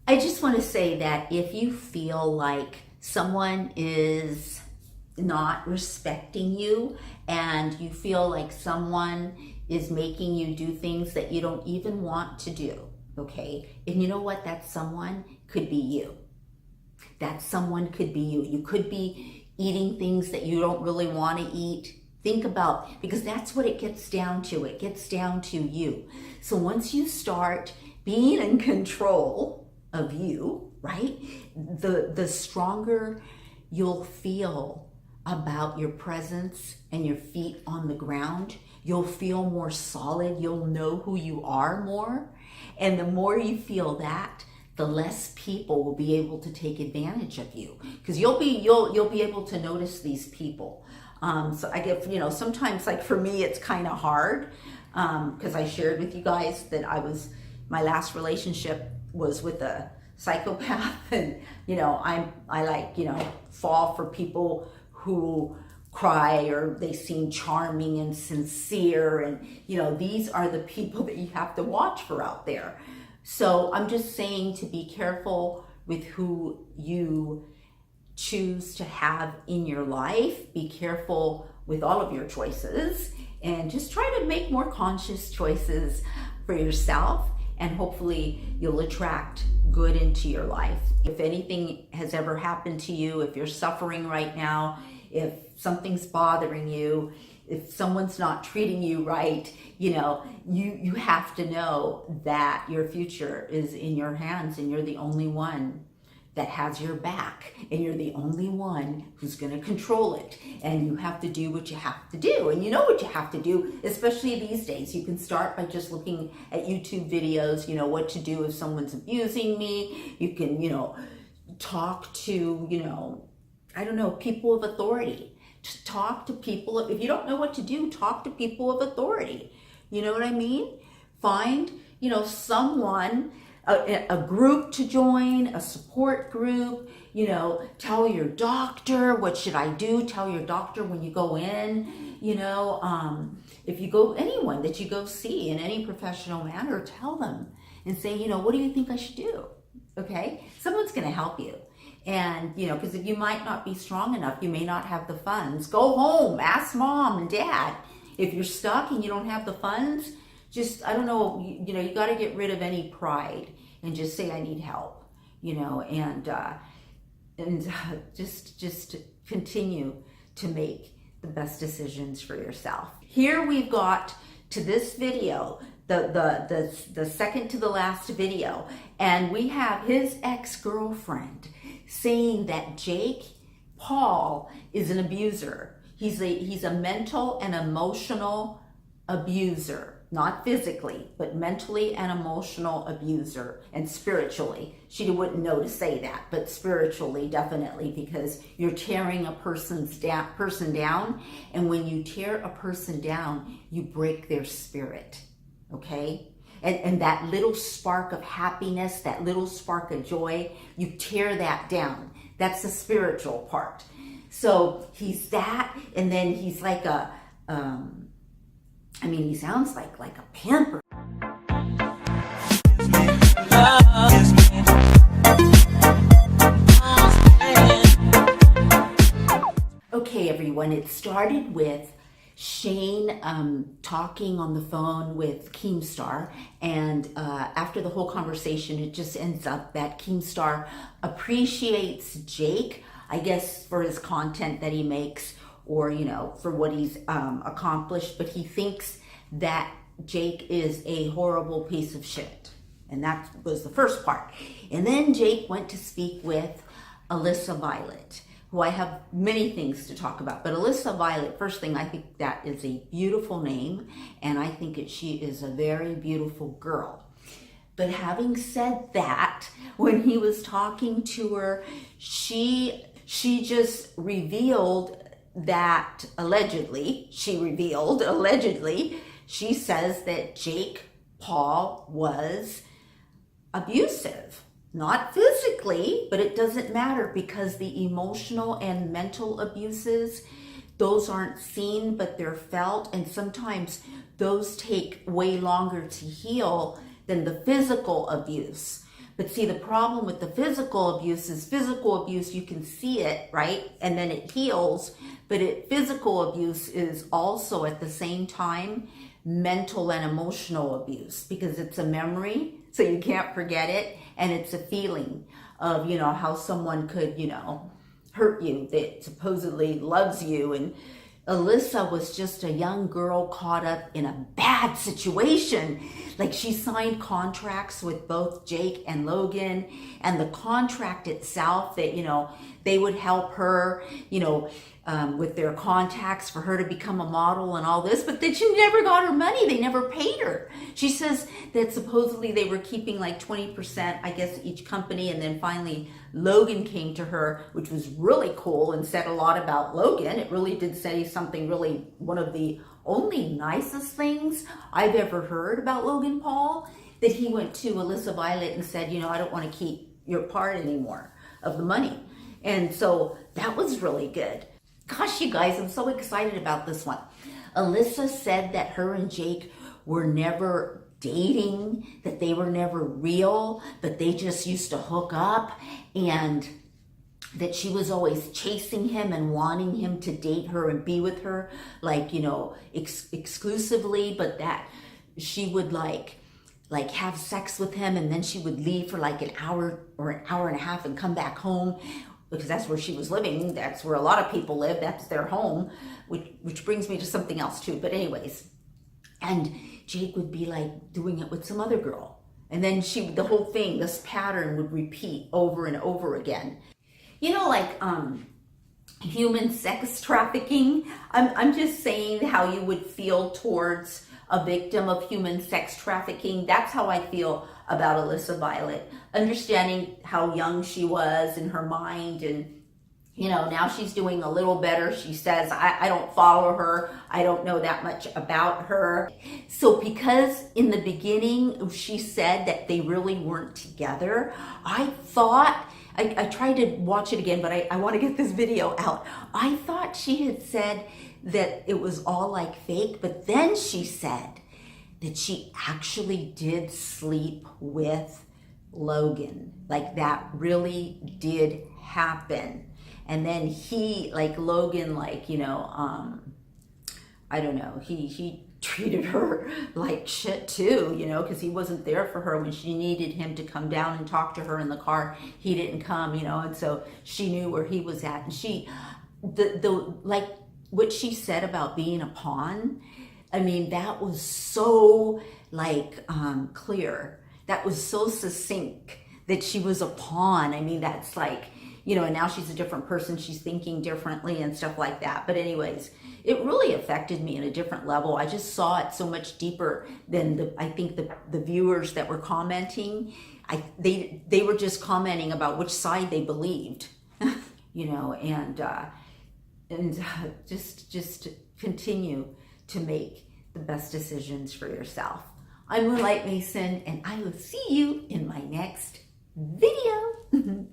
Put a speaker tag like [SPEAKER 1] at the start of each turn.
[SPEAKER 1] I just want to say that if you feel like someone is not respecting you and you feel like someone is making you do things that you don't even want to do, okay? And you know what? That someone could be you. That someone could be you. You could be eating things that you don't really want to eat. Think about, because that's what it gets down to. It gets down to you. So once you start being in control of you, right, the stronger you'll feel about your presence and your feet on the ground. You'll feel more solid. You'll know who you are more. And the more you feel that, the less people will be able to take advantage of you, because you'll be able to notice these people. So I get, sometimes, like for me, it's kind of hard, because I shared with you guys that my last relationship was with a psychopath, and I fall for people who cry, or they seem charming and sincere, and these are the people that you have to watch for out there. So I'm just saying to be careful with who you choose to have in your life. Be careful with all of your choices, and just try to make more conscious choices for yourself, and hopefully you'll attract good into your life. If anything has ever happened to you, if you're suffering right now, if something's bothering you, if someone's not treating you right, you have to know that your future is in your hands, and you're the only one that has your back, and you're the only one who's going to control it. And you have to do what you have to do. And you know what you have to do, especially these days. You can start by just looking at YouTube videos, what to do if someone's abusing me. You can, talk to, people of authority. To talk to people. If you don't know what to do, talk to people of authority. You know what I mean? Find, someone, a group to join, a support group. Tell your doctor, what should I do? Tell your doctor when you go in. If you go, anyone that you go see in any professional manner, tell them and say, what do you think I should do? Okay, someone's going to help you. And, because if you might not be strong enough, you may not have the funds. Go home, ask mom and dad. If you're stuck and you don't have the funds, just, I don't know, you got to get rid of any pride and just say, I need help, and just continue to make the best decisions for yourself. Here we've got to this video, the second to the last video, and we have his ex-girlfriend saying that Jake Paul is an abuser. He's a mental and emotional abuser, not physically, but mentally and emotional abuser, and spiritually. She wouldn't know to say that, but spiritually, definitely, because you're tearing a person down, and when you tear a person down, you break their spirit, okay? And that little spark of happiness, that little spark of joy, you tear that down. That's the spiritual part. So he's that, and then he's like he sounds like a pamper. Okay, everyone, it started with Shane talking on the phone with Keemstar, and after the whole conversation, it just ends up that Keemstar appreciates Jake, I guess, for his content that he makes, or for what he's accomplished, but he thinks that Jake is a horrible piece of shit, and that was the first part. And then Jake went to speak with Alissa Violet, who I have many things to talk about. But Alissa Violet, first thing, I think that is a beautiful name, and I think she is a very beautiful girl. But having said that, when he was talking to her, she just revealed that allegedly, she says that Jake Paul was abusive. Not physically, but it doesn't matter, because the emotional and mental abuses, those aren't seen, but they're felt. And sometimes those take way longer to heal than the physical abuse. But see, the problem with the physical abuse is physical abuse, you can see it, right? And then it heals. But physical abuse is also at the same time mental and emotional abuse, because it's a memory, so you can't forget it. And it's a feeling of, you know, how someone could, you know, hurt you that supposedly loves you. And Alissa was just a young girl caught up in a bad situation. Like, she signed contracts with both Jake and Logan, and the contract itself that, you know, they would help her, you know, with their contacts for her to become a model and all this, but then she never got her money. They never paid her. She says that supposedly they were keeping like 20%, I guess, each company, and then finally Logan came to her, which was really cool and said a lot about Logan. It really did say something, really one of the only nicest things I've ever heard about Logan Paul, that he went to Alissa Violet and said, you know, I don't want to keep your part anymore of the money. And so that was really good. Gosh, you guys, I'm so excited about this one. Alissa said that her and Jake were never dating, that they were never real, but they just used to hook up, and that she was always chasing him and wanting him to date her and be with her, like, you know, exclusively, but that she would like have sex with him, and then she would leave for like an hour or an hour and a half and come back home, because that's where she was living. That's where a lot of people live. That's their home, which brings me to something else too. But anyways, and Jake would be like doing it with some other girl. And then the whole thing, this pattern would repeat over and over again. You know, like human sex trafficking. I'm just saying how you would feel towards a victim of human sex trafficking. That's how I feel about Alissa Violet. Understanding how young she was in her mind, and, you know, now she's doing a little better. She says, I don't follow her. I don't know that much about her. So because in the beginning she said that they really weren't together, I thought, I tried to watch it again, but I want to get this video out. I thought she had said that it was all like fake, but then she said that she actually did sleep with Logan. Like, that really did happen. And then he, like, Logan, like, you know, I don't know, he treated her like shit too, you know, because he wasn't there for her when she needed him to come down and talk to her in the car. He didn't come, you know, and so she knew where he was at. And she, like, what she said about being a pawn, I mean, that was so, like, clear. That was so succinct, that she was a pawn. I mean, that's like, you know, and now she's a different person. She's thinking differently and stuff like that. But anyways, it really affected me in a different level. I just saw it so much deeper than I think the viewers that were commenting. They were just commenting about which side they believed, you know, and just continue to make the best decisions for yourself. I'm Moonlight Mason, and I will see you in my next video.